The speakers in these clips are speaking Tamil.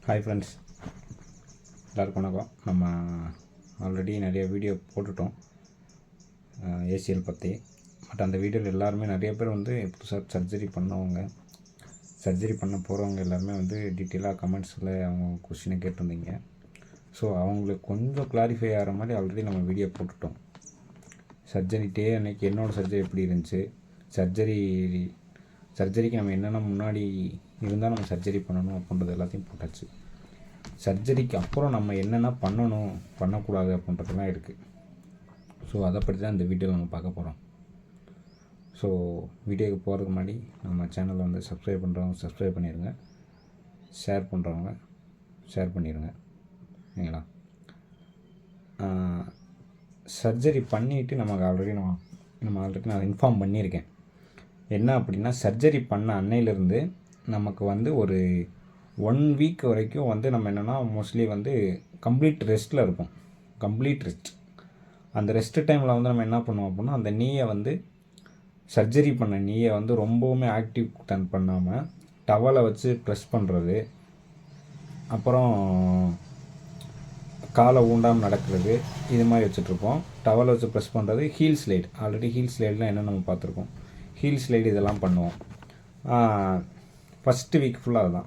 ஹாய் ஃப்ரெண்ட்ஸ், எல்லாருக்கும் வணக்கம். நம்ம ஆல்ரெடி நிறைய வீடியோ போட்டுட்டோம் ஏசிஎல் பற்றி. பட் அந்த வீடியோவில் எல்லாருமே நிறைய பேர் வந்து புதுசாக சர்ஜரி பண்ண போகிறவங்க எல்லாருமே வந்து டீட்டெயிலாக கமெண்ட்ஸில் அவங்க கொஸ்டினை கேட்டிருந்தீங்க. ஸோ அவங்களுக்கு கொஞ்சம் கிளாரிஃபை ஆகிற மாதிரி ஆல்ரெடி நம்ம வீடியோ போட்டுட்டோம். சர்ஜரி அன்றைக்கி என்னோடய சர்ஜரி எப்படி இருந்துச்சு, சர்ஜரிக்கு நம்ம என்னென்ன முன்னாடி இருந்தால் நம்ம சர்ஜரி பண்ணணும் அப்படின்றது எல்லாத்தையும் போட்டாச்சு. சர்ஜரிக்கு அப்புறம் நம்ம என்னென்ன பண்ணக்கூடாது அப்படின்றதெல்லாம் இருக்குது. ஸோ அதை பற்றி தான் இந்த வீடியோவில் நம்ம பார்க்க போகிறோம். ஸோ வீடியோக்கு போகிறதுக்கு முன்னாடி நம்ம சேனலை வந்து சப்ஸ்கிரைப் பண்ணுறவங்க சப்ஸ்கிரைப் பண்ணிடுங்க, ஷேர் பண்ணுறவங்க ஷேர் பண்ணிடுங்க. சரிங்களா? சர்ஜரி பண்ணிவிட்டு நமக்கு ஆல்ரெடி நான் இன்ஃபார்ம் பண்ணியிருக்கேன். என்ன அப்படின்னா, சர்ஜரி பண்ண அன்னையிலேருந்து நமக்கு வந்து ஒரு 1 வீக் வரைக்கும் வந்து நம்ம என்னென்னா மோஸ்ட்லி வந்து கம்ப்ளீட் ரெஸ்ட்டில் இருப்போம். Complete rest. அந்த ரெஸ்ட் டைமில் வந்து நம்ம என்ன பண்ணுவோம் அப்படின்னா, அந்த நீயை வந்து சர்ஜரி பண்ண நீயை வந்து ரொம்பவுமே ஆக்டிவ் பண்ணாமல் டவலை வச்சு ப்ரெஸ் பண்ணுறது, அப்புறம் காலை ஊண்டாமல் நடக்கிறது, இது மாதிரி வச்சுட்ருப்போம். டவலை வச்சு ப்ரெஸ் பண்ணுறது, ஹீல் ஸ்லைடு. ஆல்ரெடி ஹீல் ஸ்லைடெலாம் என்ன நம்ம பார்த்துருக்கோம். ஹீல் ஸ்லைடு இதெல்லாம் பண்ணுவோம். ஃபஸ்ட்டு வீக் ஃபுல்லாக அதுதான்.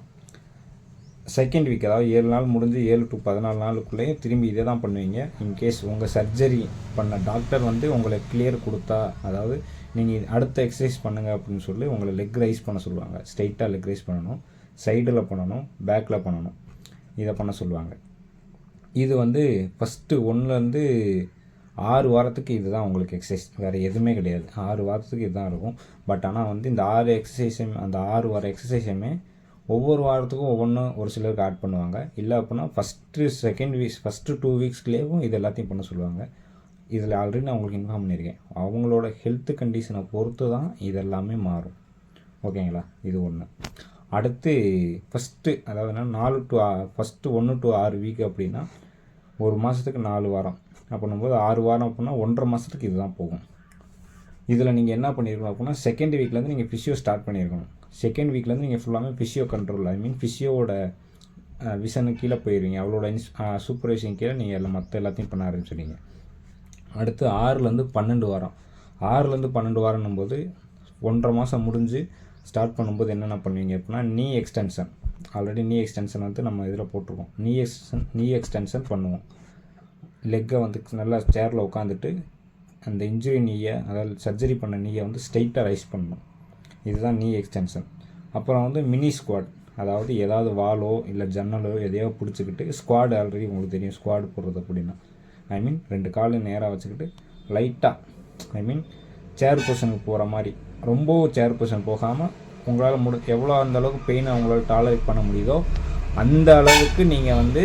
செகண்ட் வீக், அதாவது 7 நாள் முடிஞ்சு 7 to 14 நாளுக்குள்ளேயே திரும்பி இதே தான் பண்ணுவீங்க. இன்கேஸ் உங்கள் சர்ஜரி பண்ண டாக்டர் வந்து உங்களை கிளியர் கொடுத்தா, அதாவது நீங்கள் அடுத்த எக்ஸசைஸ் பண்ணுங்கள் அப்படின்னு சொல்லி உங்களை லெக் ரைஸ் பண்ண சொல்லுவாங்க. ஸ்ட்ரைட்டாக லெக் ரைஸ் பண்ணணும், சைடில் பண்ணணும், பேக்கில் பண்ணணும், இதை பண்ண சொல்லுவாங்க. இது வந்து ஃபஸ்ட்டு 1லேருந்து 6 வாரத்துக்கு இது தான் உங்களுக்கு எக்ஸசைஸ், வேறு எதுவுமே கிடையாது. 6 வாரத்துக்கு இது இருக்கும். பட் ஆனால் வந்து இந்த 6 எக்ஸசைஸுமே, அந்த 6 வார எக்ஸசைஸுமே ஒவ்வொரு வாரத்துக்கும் ஒவ்வொன்றும் ஒரு சிலருக்கு ஆட் பண்ணுவாங்க. இல்லை அப்படின்னா ஃபஸ்ட்டு 2 வீக்ஸ்லேயும் இது எல்லாத்தையும் பண்ண சொல்லுவாங்க. இதில் ஆல்ரெடி நான் உங்களுக்கு இன்ஃபார்ம் பண்ணியிருக்கேன். அவங்களோட ஹெல்த் கண்டிஷனை பொறுத்து தான் இதெல்லாமே மாறும். ஓகேங்களா? இது ஒன்று. அடுத்து அதாவது என்ன, ஃபஸ்ட்டு 1 to 6 வீக் அப்படின்னா 1 மாதத்துக்கு 4 வாரம் அப்படின்னும்போது 6 வாரம் அப்படின்னா 1.5 மாதத்துக்கு இது தான் போகும். இதில் நீங்கள் என்ன பண்ணியிருக்கணும் அப்படின்னா, செகண்ட் வீக்லேருந்து நீங்கள் ஃபிசியோ ஸ்டார்ட் பண்ணியிருக்கணும். செகண்ட் வீக்லேருந்து நீங்கள் ஃபுல்லாமே ஃபிசியோ கண்ட்ரோல், ஃபிசியோவோட விஷனுக்கு கீழே போயிடுவீங்க. அவளோட சூப்பர்வைசிங் கீழே நீங்கள் மற்ற எல்லாத்தையும் பண்ண ஆரம்பிச்சிடுவீங்க. அடுத்து 6லேருந்து 12 வாரம். 6லேருந்து 12 வாரம்னும் போது 1.5 மாதம் முடிஞ்சு ஸ்டார்ட் பண்ணும்போது என்னென்ன பண்ணுவீங்க அப்படின்னா, நீ எக்ஸ்டென்ஷன். ஆல்ரெடி நீ எக்ஸ்டென்ஷன் வந்து நம்ம இதில் போட்டிருக்கோம். நீ எக்ஸ்டென்ஷன் பண்ணுவோம். லெக்கை வந்து நல்லா சேரில் உட்காந்துட்டு அந்த இன்ஜுரி நீயை, அதாவது சர்ஜரி பண்ண நீயை வந்து ஸ்ட்ரைட்டாக ரைஸ் பண்ணணும். இதுதான் நீ எக்ஸ்டென்ஷன். அப்புறம் வந்து மினி ஸ்குவாட், அதாவது ஏதாவது வாலோ இல்லை ஜன்னலோ எதையோ பிடிச்சிக்கிட்டு ஸ்குவாடு. ஆல்ரெடி உங்களுக்கு தெரியும் ஸ்குவாடு போடுறது அப்படின்னா, 2 காலையும் நேராக வச்சுக்கிட்டு லைட்டாக சேர் பொசிஷனுக்கு போகிற மாதிரி, ரொம்ப சேர் பொசிஷன் போகாமல் உங்களால் எவ்வளோ அந்த அளவுக்கு பெயினை உங்களால் டாலரேட் பண்ண முடியுதோ அந்த அளவுக்கு நீங்கள் வந்து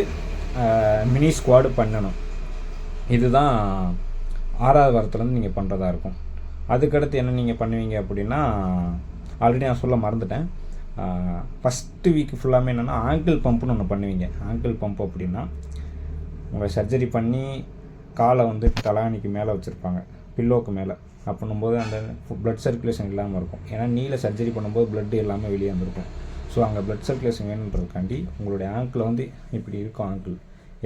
மினி ஸ்குவாடு பண்ணணும். இதுதான் 6வது வாரத்துலேருந்து நீங்கள் பண்ணுறதா இருக்கும். அதுக்கடுத்து என்ன நீங்கள் பண்ணுவீங்க அப்படின்னா, ஆல்ரெடி நான் சொல்ல மறந்துட்டேன். ஃபஸ்ட்டு வீக் ஃபுல்லாமே என்னென்னா ஆங்கிள் பம்ப்புன்னு ஒன்று பண்ணுவீங்க. ஆங்கிள் பம்ப் அப்படின்னா, உங்கள் சர்ஜரி பண்ணி காலை வந்து தலானிக்கு மேலே வச்சுருப்பாங்க, பில்லோக்கு மேலே. அப்படின்னும்போது அந்த ப்ளட் சர்க்குலேஷன் இல்லாமல் இருக்கும். ஏன்னா நீல சர்ஜரி பண்ணும்போது ப்ளட்டு எல்லாமே வெளியே வந்துருக்கும். ஸோ அங்கே ப்ளட் சர்க்குலேஷன் வேணுன்றதுக்காண்டி உங்களுடைய ஆங்கிள் வந்து இப்படி இருக்கும். ஆங்கிள்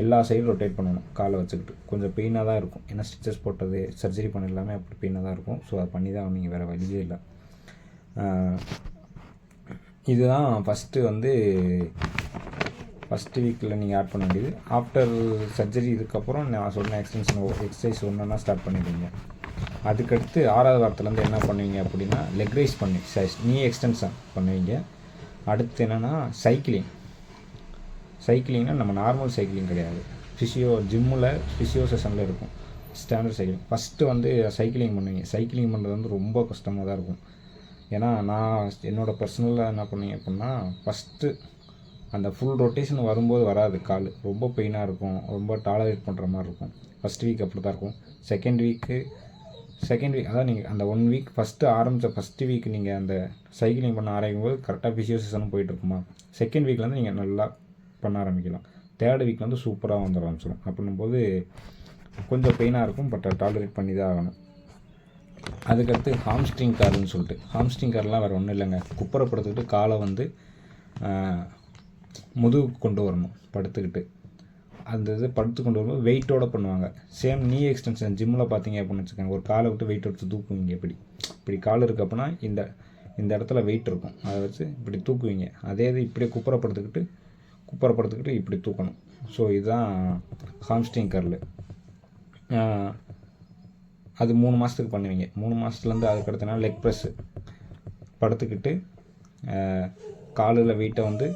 எல்லா சைடும் ரொட்டேட் பண்ணணும் காலை வச்சுக்கிட்டு. கொஞ்சம் பெயினாக தான் இருக்கும், ஏன்னா ஸ்டிச்சஸ் போட்டது சர்ஜரி பண்ண எல்லாமே அப்படி பெயினாக தான் இருக்கும். ஸோ அதை பண்ணி தான் நீங்கள் வேறு வழியே இல்லை. இதுதான் ஃபஸ்ட்டு வீக்கில் நீங்கள் ஆட் பண்ண வேண்டியது. ஆஃப்டர் சர்ஜரி இதுக்கப்புறம் நான் சொன்ன எக்ஸசைஸ் ஒன்றுனா ஸ்டார்ட் பண்ணிடுவீங்க. அதுக்கடுத்து 6வது வாரத்துலேருந்து என்ன பண்ணுவீங்க அப்படின்னா, லெக் ரைஸ் பண்ணி நீ எக்ஸ்டென்ஷன் பண்ணுவீங்க. அடுத்து என்னென்னா சைக்கிளிங்னா நம்ம நார்மல் சைக்கிளிங் கிடையாது. ஜிம்மில் ஃபிசியோ செஷனில் இருக்கும் ஸ்டாண்டர்ட் சைக்கிளிங். ஃபஸ்ட்டு வந்து சைக்கிளிங் பண்ணுவீங்க. சைக்கிளிங் பண்ணுறது வந்து ரொம்ப கஷ்டமாக தான் இருக்கும். ஏன்னா நான் என்னோடய பர்சனலாக என்ன பண்ணுவீங்க அப்படின்னா, ஃபஸ்ட்டு அந்த ஃபுல் ரொட்டேஷன் வரும்போது வராது, கால் ரொம்ப பெயினாக இருக்கும், ரொம்ப டாலரேட் பண்ணுற மாதிரி இருக்கும். ஃபஸ்ட் வீக் அப்படி தான் இருக்கும். செகண்ட் வீக் அதான் நீங்கள் அந்த 1 வீக் ஃபஸ்ட்டு வீக் நீங்கள் அந்த சைக்கிளிங் பண்ண ஆரம்பிக்கும்போது கரெக்டாக ஃபிசியோ செஷனும் போயிட்டுருக்குமா. செகண்ட் வீக்லேருந்து நீங்கள் நல்லா பண்ண ஆரம்பிக்கலாம். 3rd வீக்கில் வந்து சூப்பராக வந்துட ஆரம்பிச்சிடும். அப்படின்னும்போது கொஞ்சம் பெயினாக இருக்கும், பட் டாலரேட் பண்ணி தான் ஆகணும். அதுக்கடுத்து ஹாம்ஸ்ட்ரிங் கார்டுன்னு சொல்லிட்டு, ஹாம்ஸ்ட்ரிங் கார்டெலாம் வேறு ஒன்றும் இல்லைங்க. குப்புறப்படுத்திக்கிட்டு காலை வந்து முதுகுக்கு கொண்டு வரணும் படுத்துக்கிட்டு. அந்த இது படுத்து கொண்டு வரும்போது வெயிட்டோடு பண்ணுவாங்க. சேம் நீ எக்ஸ்டென்ஷன் ஜிம்மில் பார்த்தீங்க அப்படின்னு வச்சுக்கோங்க, ஒரு காலை விட்டு வெயிட் எடுத்து தூக்குவீங்க. இப்படி கால் இருக்குது அப்படின்னா இந்த இடத்துல வெயிட் இருக்கும், அதை வச்சு இப்படி தூக்குவீங்க. அதே இது இப்படியே குப்புறப்படுத்துக்கிட்டு இப்படி தூக்கணும். ஸோ இதுதான் ஹாம்ஸ்ட்ரிங் கர்லு. அது 3 மாதத்துக்கு பண்ணுவீங்க. 3 மாதத்துலேருந்து அதுக்கடுத்த நாள் லெக் ப்ரெஸ்ஸு படுத்துக்கிட்டு காலில் வெயிட்டை வந்து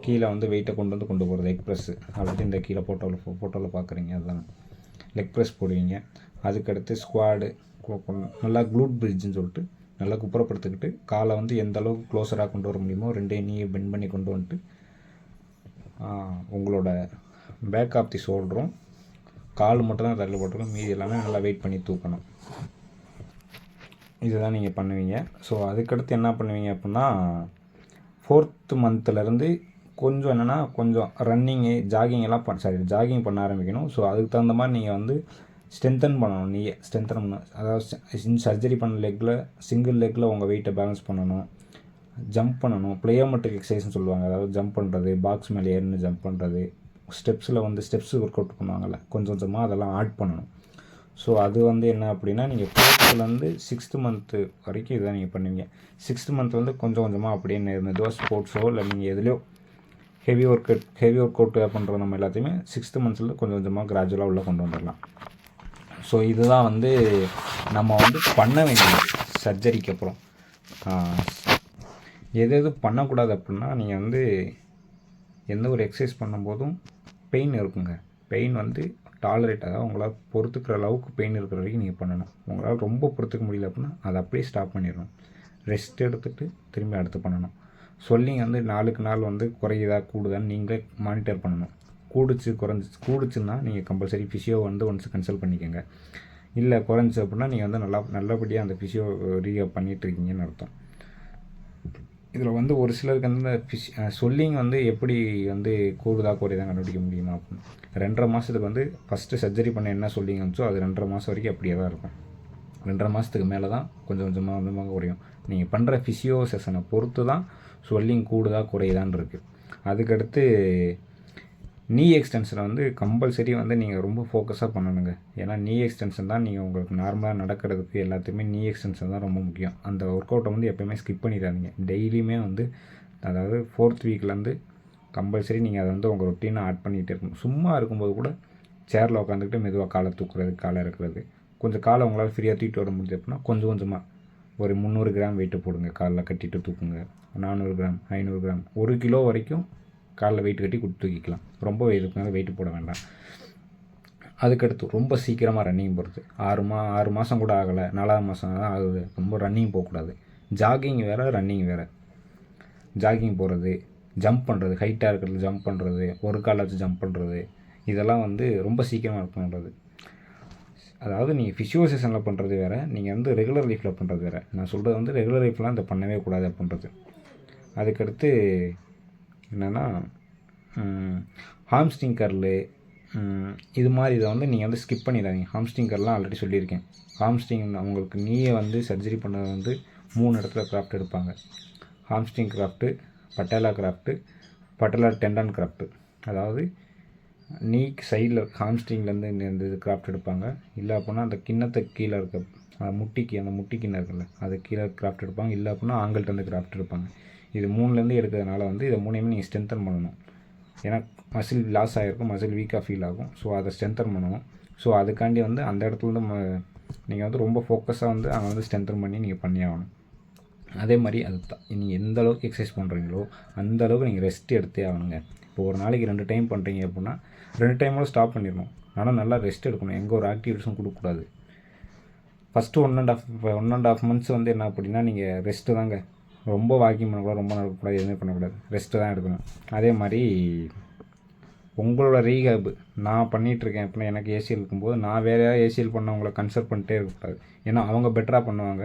கீழே வந்து வெயிட்டை கொண்டு போகிறது லெக் ப்ரெஸ்ஸு. ஆல்ரெடி இந்த கீழே ஃபோட்டோவில் பார்க்குறீங்க, அதுதான் லெக் ப்ரெஸ் போடுவீங்க. அதுக்கடுத்து ஸ்குவாடு, நல்லா க்ளூட் பிரிட்ஜுன்னு சொல்லிட்டு நல்லா குப்புறப்படுத்திக்கிட்டு காலை வந்து எந்த அளவுக்கு க்ளோஸராக கொண்டு வர முடியுமோ 2 நீயை பெண்ட் பண்ணி கொண்டு வந்துட்டு உங்களோட பேக் ஆஃப் தி ஷோல்டரும் கால் மட்டும் தான் தள்ளி போட்டுருக்கோம், மீதி எல்லாமே நல்லா வெயிட் பண்ணி தூக்கணும். இதுதான் நீங்கள் பண்ணுவீங்க. ஸோ அதுக்கடுத்து என்ன பண்ணுவீங்க அப்படின்னா 4th மந்த்லேருந்து கொஞ்சம் என்னென்னா கொஞ்சம் ரன்னிங்கு ஜாகிங் பண்ண ஆரம்பிக்கணும். ஸோ அதுக்கு தகுந்த மாதிரி நீங்கள் வந்து ஸ்ட்ரென்தன் பண்ணணும். ஸ்ட்ரென்தன் பண்ணணும், அதாவது சர்ஜரி பண்ண லெக்கில் சிங்கிள் லெக்கில் உங்கள் வெயிட்டை பேலன்ஸ் பண்ணணும். ஜம்ப் பண்ணணும், ப்ளயோமெட்ரிக் எக்ஸசைஸ்னு சொல்லுவாங்க. அதாவது ஜம்ப் பண்ணுறது, பாக்ஸ் மேலே ஏறின்னு ஜம்ப் பண்ணுறது, ஸ்டெப்ஸில் வந்து ஸ்டெப்ஸு ஒர்க் அவுட் பண்ணுவாங்கள்ல, கொஞ்சமாக அதெல்லாம் ஆட் பண்ணணும். ஸோ அது வந்து என்ன அப்படின்னா நீங்கள் 4th 6th மந்த்து வரைக்கும் இதை நீங்கள் பண்ணுவீங்க. 6th மந்த் வந்து கொஞ்சமாக அப்படியே மெதுவாக ஸ்போர்ட்ஸோ இல்லை நீங்கள் எதுலையோ ஹெவி ஒர்க் அவுட் பண்ணுற நம்ம எல்லாத்தையுமே 6th மந்த்ஸில் கொஞ்சமாக கிராஜுவலாக உள்ளே கொண்டு வந்துடலாம். ஸோ இதுதான் வந்து நம்ம வந்து பண்ண வேண்டியது சர்ஜரிக்கு அப்புறம். எது பண்ணக்கூடாது அப்படின்னா நீங்கள் வந்து எந்த ஒரு எக்ஸசைஸ் பண்ணும்போதும் பெயின் இருக்குங்க. பெயின் வந்து டாலரேட், அதாவது உங்களால் பொறுத்துக்கிற அளவுக்கு பெயின் இருக்கிற வரைக்கும் நீங்கள் பண்ணணும். உங்களால் ரொம்ப பொறுத்துக்க முடியல அப்படின்னா அதை அப்படியே ஸ்டாப் பண்ணிடணும். ரெஸ்ட் எடுத்துகிட்டு திரும்பி அடுத்து பண்ணணும். சொல்லிங்க வந்து நாளுக்கு நாள் வந்து குறையுதா கூடுதான்னு நீங்களே மானிட்டர் பண்ணணும். கூடுச்சுன்னா நீங்கள் கம்பல்சரி ஃபிசியோ வந்து ஒன்ஸ் கன்சல்ட் பண்ணிக்கோங்க. இல்லை குறைஞ்சி அப்படின்னா நீங்கள் வந்து நல்லபடியாக அந்த ஃபிசியோ ரீஹப் பண்ணிகிட்ருக்கீங்கன்னு அர்த்தம். இதில் வந்து ஒரு சிலருக்கு வந்து சொல்லிங்க வந்து எப்படி வந்து கூடுதா குறையுதான் கண்டுபிடிக்க முடியுமா அப்படின்னு 2.5 மாதத்துக்கு வந்து ஃபஸ்ட்டு சர்ஜரி பண்ண என்ன சொல்லிங்க வந்துச்சோ அது 2.5 மாதம் வரைக்கும் அப்படியே தான் இருக்கும். 2.5 மாதத்துக்கு மேலே தான் கொஞ்சமாக குறையும். நீங்கள் பண்ணுற ஃபிசியோ செஷனை பொறுத்து தான் சொல்லிங் கூடுதா குறையுதான்னு இருக்குது. அதுக்கடுத்து நீ எக்ஸ்டென்ஷனை வந்து கம்பல்சரி வந்து நீங்கள் ரொம்ப ஃபோக்கஸாக பண்ணணுங்க. ஏன்னா நீ எக்ஸ்டென்ஷன் தான் நீங்கள் உங்களுக்கு நார்மலாக நடக்கிறதுக்கு எல்லாத்தையுமே நீ எக்ஸ்டென்ஷன் தான் ரொம்ப முக்கியம். அந்த ஒர்க் அவுட்டை வந்து எப்போயுமே ஸ்கிப் பண்ணிடாதீங்க. டெய்லியுமே வந்து அதாவது 4th வீக்லேருந்து கம்பல்சரி நீங்கள் அதை வந்து உங்கள் ரொட்டீனாக ஆட் பண்ணிகிட்டே இருக்கணும். சும்மா இருக்கும்போது கூட சேரில் உட்காந்துக்கிட்டு மெதுவாக காலை தூக்குறது, காலை இறக்குறது, கொஞ்சம் காலை உங்களால் ஃப்ரீயாக தூக்கிட்டு வர முடியுது அப்படின்னா கொஞ்சமாக ஒரு 300 கிராம் வெயிட்டு போடுங்க. காலில் கட்டிட்டு தூக்குங்க. 400 கிராம், 500 கிராம், 1 கிலோ வரைக்கும் காலில் வெயிட் கட்டி கொடுத்து தூக்கிக்கலாம். ரொம்ப இதுக்கு வெயிட்டு போட வேண்டாம். அதுக்கடுத்து ரொம்ப சீக்கிரமாக ரன்னிங் போகிறது. 6 மாதம் கூட ஆகலை, 4ஆவது மாதம் தான் ஆகுது, ரொம்ப ரன்னிங் போகக்கூடாது. ஜாகிங் வேறு, ரன்னிங் வேறு. ஜாகிங் போகிறது, ஜம்ப் பண்ணுறது, ஹைட்டாக இருக்கிறது ஜம்ப் பண்ணுறது, ஒரு காலை வச்சு ஜம்ப் பண்ணுறது, இதெல்லாம் வந்து ரொம்ப சீக்கிரமாக பண்ணுறது. அதாவது நீங்கள் ஃபிசியோ செஷனில் பண்ணுறது வேறு, நீங்கள் வந்து ரெகுலர் லைஃப்பில் பண்ணுறது வேறு. நான் சொல்கிறது வந்து ரெகுலர் லைஃப்லாம் இதை பண்ணவே கூடாது அப்படின்றது. அதுக்கடுத்து என்னென்னா ஹாம்ஸ்ட்ரிங் கர்லு இது மாதிரி இதை வந்து நீங்கள் வந்து ஸ்கிப் பண்ணிடாதீங்க. ஹாம்ஸ்ட்ரிங் கர்லாம் ஆல்ரெடி சொல்லியிருக்கேன். ஹாம்ஸ்ட்ரிங் உங்களுக்கு நீயை வந்து சர்ஜரி பண்ணது வந்து 3 இடத்துல கிராஃப்ட் எடுப்பாங்க. Hamstring craft, patella craft, patella tendon craft. அதாவது நீக்கு சைடில் ஹாம்ஸ்ட்ரிங்லேருந்து இந்த இது கிராஃப்ட் எடுப்பாங்க. இல்லை அப்படின்னா அந்த கிண்ணத்துக்கு கீழே இருக்க அந்த முட்டி கிண்ணம் இருக்குல்ல, அது கீழே கிராஃப்ட் எடுப்பாங்க. இல்லை அப்படின்னா ஆங்கள்கிட்ட கிராஃப்ட் எடுப்பாங்க. இது 3லேருந்து எடுக்கிறதுனால வந்து இதை 3யுமே நீங்கள் ஸ்ட்ரென்தன் பண்ணணும். ஏன்னா மசில் லாஸ் ஆகிருக்கும், மசில் வீக்காக ஃபீல் ஆகும். ஸோ அதை ஸ்ட்ரென்தன் பண்ணணும். ஸோ அதுக்காண்டி வந்து அந்த இடத்துல வந்து நீங்கள் வந்து ரொம்ப ஃபோக்கஸாக வந்து அங்கே வந்து ஸ்ட்ரென்தன் பண்ணி நீங்கள் பண்ணி ஆகணும். அதே மாதிரி அது தான் நீங்கள் எந்த அளவுக்கு எக்ஸசைஸ் பண்ணுறீங்களோ அந்த அளவுக்கு நீங்கள் ரெஸ்ட் எடுத்தே ஆகணுங்க. இப்போ ஒரு நாளைக்கு 2 டைம் பண்ணுறீங்க அப்படின்னா 2 டைமோட ஸ்டாப் பண்ணிடணும். ஆனால் நல்லா ரெஸ்ட் எடுக்கணும். எங்கே ஒரு ஆக்டிவிட்டிஸும் கொடுக்கக்கூடாது. ஃபஸ்ட்டு 1.5 மந்த்ஸ் வந்து என்ன அப்படின்னா நீங்கள் ரெஸ்ட்டு தாங்க. ரொம்ப வாக்கிங் பண்ணக்கூடாது, ரொம்ப நடக்கக்கூடாது, எதுவுமே பண்ணக்கூடாது, ரெஸ்ட்டு தான் எடுக்கணும். அதே மாதிரி உங்களோட ரீஹேப் நான் பண்ணிகிட்ருக்கேன் அப்படின்னா எனக்கு ஏசிஎல் இருக்கும்போது நான் வேறு யாராவது ஏசிஎல் பண்ணவங்கள கன்சல்ட் பண்ணிட்டே இருக்கக்கூடாது. ஏன்னா அவங்க பெட்டராக பண்ணுவாங்க.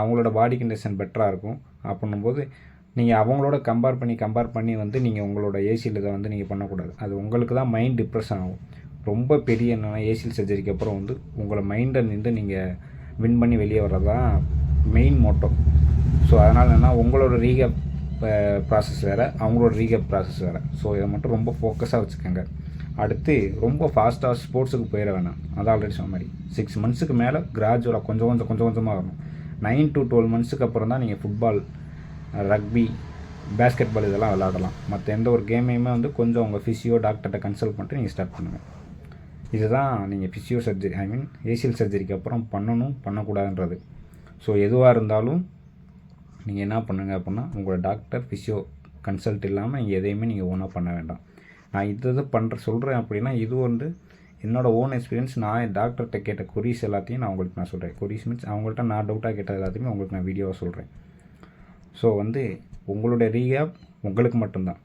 அவங்களோட பாடி கண்டிஷன் பெட்டராக இருக்கும். அப்படின்னும்போது நீங்கள் அவங்களோட கம்பேர் பண்ணி வந்து நீங்கள் உங்களோட ஏசிஎல் இதை வந்து நீங்கள் பண்ணக்கூடாது. அது உங்களுக்கு தான் மைண்ட் டிப்ரெஷன் ஆகும். ரொம்ப பெரிய என்னென்னா ஏசிஎல் சர்ஜரிக்கு அப்புறம் வந்து உங்களை மைண்டை நின்று நீங்கள் வின் பண்ணி வெளியே வர்றது தான் மெயின் மோட்டோ. ஸோ அதனால் என்னென்னா உங்களோட ரீஹேப் ப்ராசஸ் வேறு, அவங்களோட ரீகேப் ப்ராசஸ் வேறு. ஸோ இதை மட்டும் ரொம்ப ஃபோக்கஸாக வச்சுக்கோங்க. அடுத்து ரொம்ப ஃபாஸ்ட்டாக ஸ்போர்ட்ஸுக்கு போயிட வேணாம். அது ஆல்ரெடி சொன்ன மாதிரி 6 மந்த்ஸுக்கு மேலே கிராஜுவலாக கொஞ்சம் கொஞ்சமாக வரணும். 9 to 12 மந்த்ஸுக்கு அப்புறம் தான் நீங்கள் ஃபுட்பால், ரக்பி, பேஸ்கெட் பால் இதெல்லாம் விளாடலாம். மற்ற எந்த ஒரு கேமையுமே வந்து கொஞ்சம் உங்கள் ஃபிசியோ டாக்டர்கிட்ட கன்சல்ட் பண்ணிட்டு நீங்கள் ஸ்டார்ட் பண்ணுங்கள். இதுதான் நீங்கள் ஃபிசியோ சர்ஜரி, ஐ மீன் ஏசிஎல் சர்ஜரிக்கு அப்புறம் பண்ணணும் பண்ணக்கூடாதுன்றது. ஸோ எதுவாக இருந்தாலும் நீங்கள் என்ன பண்ணுங்கள் அப்படின்னா, உங்களோட டாக்டர் ஃபிசியோ கன்சல்ட் இல்லாமல் நீங்கள் எதையுமே நீங்கள் ஓனாக பண்ண வேண்டாம். நான் இது சொல்கிறேன் அப்படின்னா, இது வந்து என்னோடய ஓன் எக்ஸ்பீரியன்ஸ். நான் டாக்டர்கிட்ட கேட்ட கொரீஸ் எல்லாத்தையும் நான் சொல்கிறேன். கொரீஸ் மீன்ஸ் அவங்கள்ட்ட நான் டவுட்டாக கேட்டது எல்லாத்தையுமே உங்களுக்கு நான் வீடியோவாக சொல்கிறேன். ஸோ வந்து உங்களுடைய ரீஹேப் உங்களுக்கு மட்டும்தான்,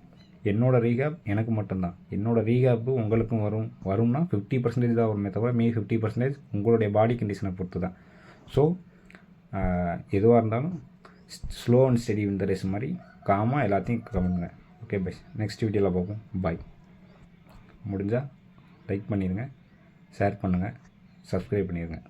என்னோடய ரீஹேப் எனக்கு மட்டும்தான். என்னோடய ரீஹேப்பு உங்களுக்கும் வரும்னா 50% தான் வருமே தவிர மீதி 50% உங்களுடைய பாடி கண்டிஷனை பொறுத்து தான். ஸோ எதுவாக இருந்தாலும் ஸ்லோ அண்ட் ஸ்டெடி இந்த ரேஸ் மாதிரி காமாக எல்லாத்தையும் கவனிங்க. ஓகே பை, நெக்ஸ்ட் வீடியோவில் பார்ப்போம். பாய். முடிஞ்சால் லைக் பண்ணிடுங்க, ஷேர் பண்ணுங்கள், சப்ஸ்கிரைப் பண்ணிடுங்க.